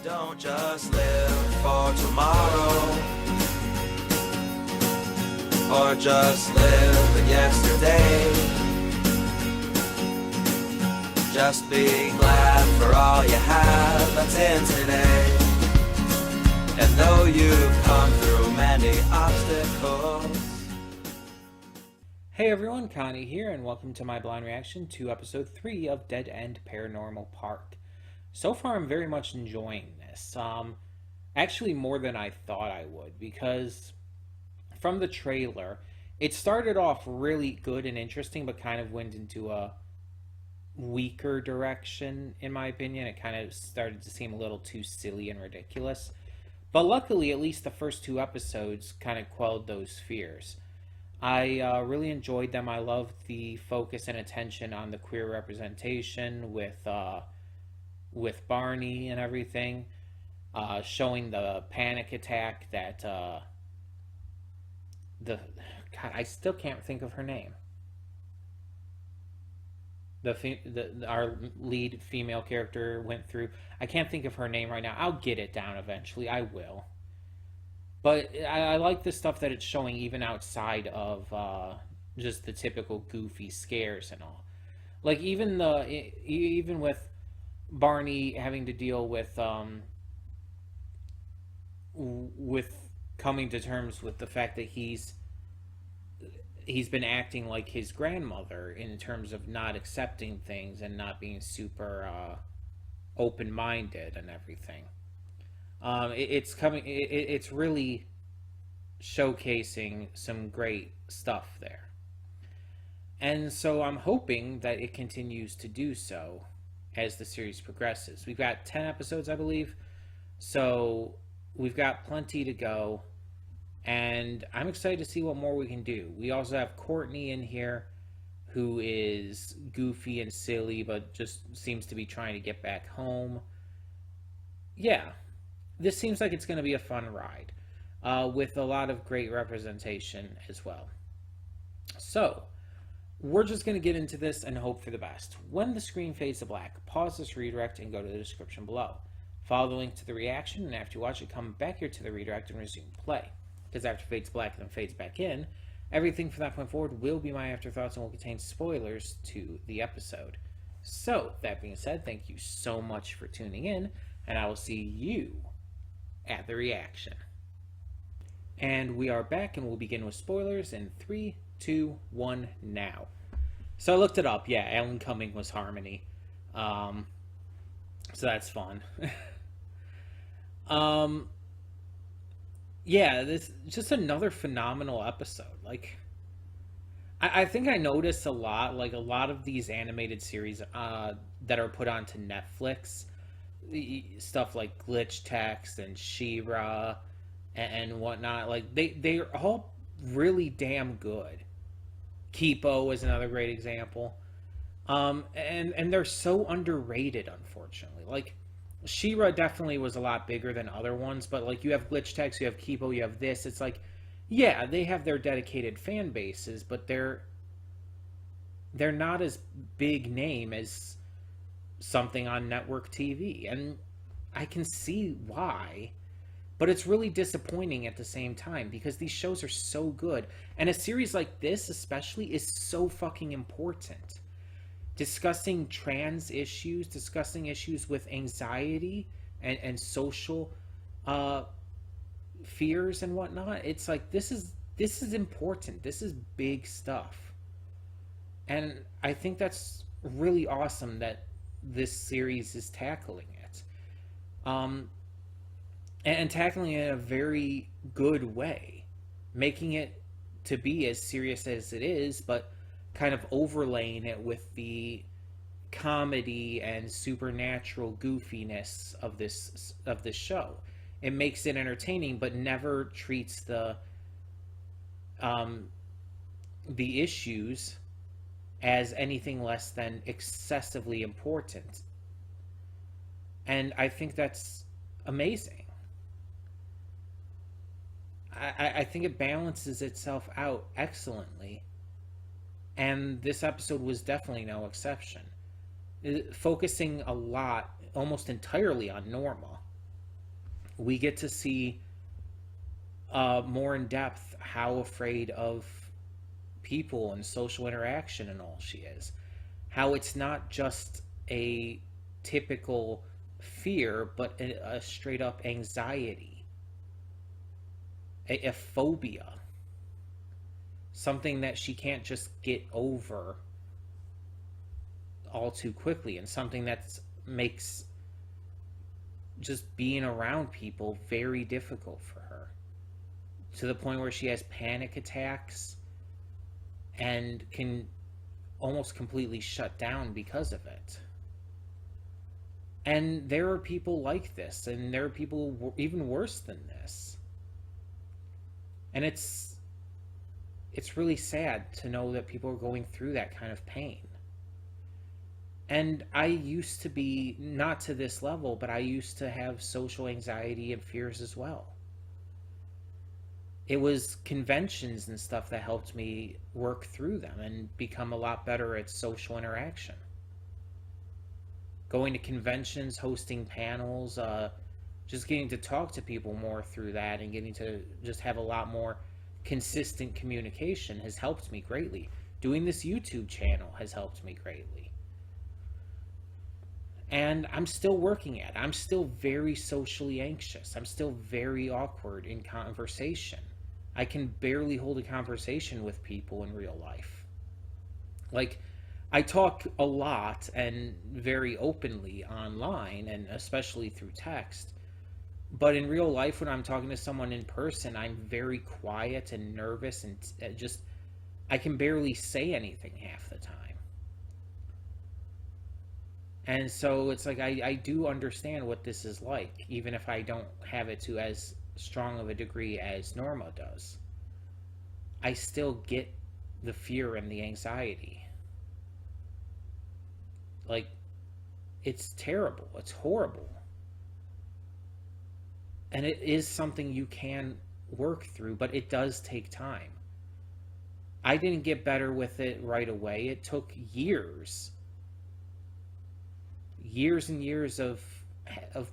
Don't just live for tomorrow, or just live in yesterday. Just be glad for all you have that's in today. And though you've come through many obstacles. Hey everyone, Connie here, and welcome to my blind reaction to episode 3 of Dead End Paranormal Park. So far, I'm very much enjoying this. Actually, more than I thought I would, because from the trailer, it started off really good and interesting, but kind of went into a weaker direction, in my opinion. It kind of started to seem a little too silly and ridiculous. But luckily, at least the first 2 episodes kind of quelled those fears. I really enjoyed them. I loved the focus and attention on the queer representation with Barney and everything, showing the panic attack that I still can't think of her name. Our lead female character went through. I can't think of her name right now. I'll get it down eventually. I will. But I like the stuff that it's showing even outside of just the typical goofy scares and all. Like even with Barney having to deal with coming to terms with the fact that he's been acting like his grandmother in terms of not accepting things and not being super open-minded and everything. It's really showcasing some great stuff there. And so I'm hoping that it continues to do so as the series progresses. We've got 10 episodes, I believe, so we've got plenty to go, and I'm excited to see what more we can do. We also have Courtney in here, who is goofy and silly, but just seems to be trying to get back home. Yeah. This seems like it's going to be a fun ride, with a lot of great representation as well. So, we're just going to get into this and hope for the best. When the screen fades to black, pause this redirect and go to the description below. Follow the link to the reaction, and after you watch it, come back here to the redirect and resume play. Because after it fades black and then fades back in, everything from that point forward will be my afterthoughts and will contain spoilers to the episode. So, that being said, thank you so much for tuning in, and I will see you at the reaction. And we are back, and we'll begin with spoilers in 3, 2, 1, now. So I looked it up. Yeah, Alan Cumming was Harmony. So that's fun. Yeah, this just another phenomenal episode. Like, I think I noticed a lot of these animated series that are put onto Netflix, stuff like Glitch Text and She-Ra and whatnot, like they're all really damn good. Kipo is another great example. And they're so underrated, unfortunately. Like, She-Ra definitely was a lot bigger than other ones, but like you have Glitch Text, you have Kipo, you have this. It's like, yeah, they have their dedicated fan bases, but they're not as big name as something on network TV, and I can see why, but it's really disappointing at the same time because these shows are so good, and a series like this especially is so fucking important. Discussing trans issues, discussing issues with anxiety and social fears and whatnot. It's like this is important. This is big stuff, and I think that's really awesome that this series is tackling it, and tackling it in a very good way, making it to be as serious as it is, but kind of overlaying it with the comedy and supernatural goofiness of this show. It makes it entertaining, but never treats the issues as anything less than excessively important. And I think that's amazing. I think it balances itself out excellently. And this episode was definitely no exception. Focusing a lot, almost entirely on Norma. we get to see more in depth how afraid of people and social interaction and all she is. How it's not just a typical fear, but a straight up anxiety, a phobia, something that she can't just get over all too quickly, and something that makes just being around people very difficult for her, to the point where she has panic attacks and can almost completely shut down because of it. And there are people like this, and there are people even worse than this. And it's really sad to know that people are going through that kind of pain. And I used to be, not to this level, but I used to have social anxiety and fears as well. It was conventions and stuff that helped me work through them and become a lot better at social interaction. Going to conventions, hosting panels, just getting to talk to people more through that, and getting to just have a lot more consistent communication has helped me greatly. Doing this YouTube channel has helped me greatly. And I'm still working at it. I'm still very socially anxious. I'm still very awkward in conversation. I can barely hold a conversation with people in real life. Like, I talk a lot and very openly online, and especially through text. But in real life, when I'm talking to someone in person, I'm very quiet and nervous, and just, I can barely say anything half the time. And so it's like, I do understand what this is like, even if I don't have it to as strong of a degree as Norma does. I still get the fear and the anxiety. Like, it's terrible. It's horrible. And it is something you can work through, but it does take time. I didn't get better with it right away. It took years and years of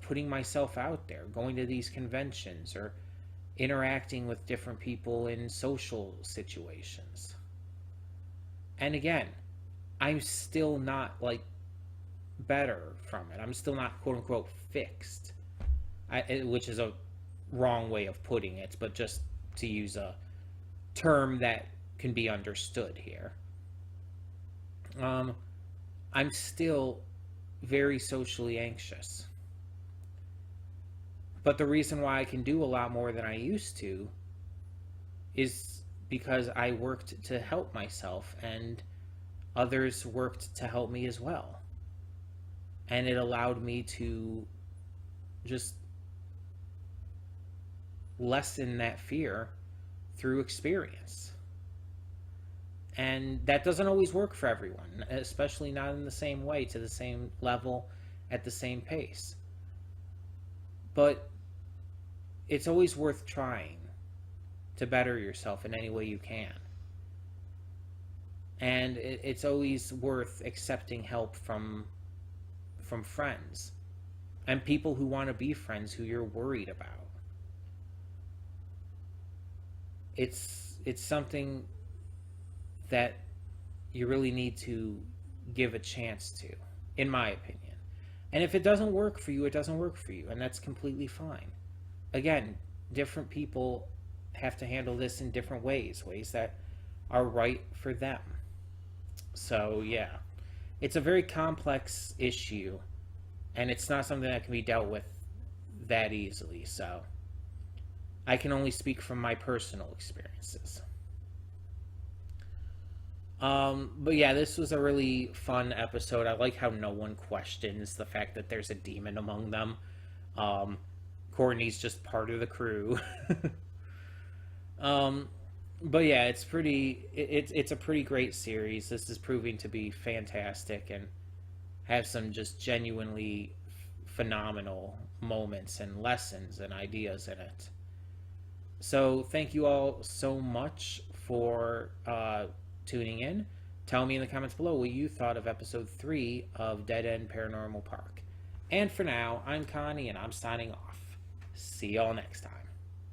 putting myself out there, going to these conventions or interacting with different people in social situations. And again, I'm still not like better from it. I'm still not quote unquote fixed, which is a wrong way of putting it, but just to use a term that can be understood here. I'm still very socially anxious. But the reason why I can do a lot more than I used to is because I worked to help myself, and others worked to help me as well. And it allowed me to just lessen that fear through experience. And that doesn't always work for everyone, especially not in the same way, to the same level, at the same pace. But it's always worth trying to better yourself in any way you can. And it's always worth accepting help from friends and people who want to be friends who you're worried about. It's something that you really need to give a chance to, in my opinion. And if it doesn't work for you, it doesn't work for you, and that's completely fine. Again, different people have to handle this in different ways that are right for them. So yeah, it's a very complex issue, and it's not something that can be dealt with that easily. So I can only speak from my personal experiences. But yeah, this was a really fun episode. I like how no one questions the fact that there's a demon among them. Courtney's just part of the crew. But yeah, it's a pretty great series. This is proving to be fantastic and have some just genuinely phenomenal moments and lessons and ideas in it. So thank you all so much for tuning in. Tell me in the comments below what you thought of episode 3 of Dead End Paranormal Park. And for now, I'm Connie, and I'm signing off. See y'all next time.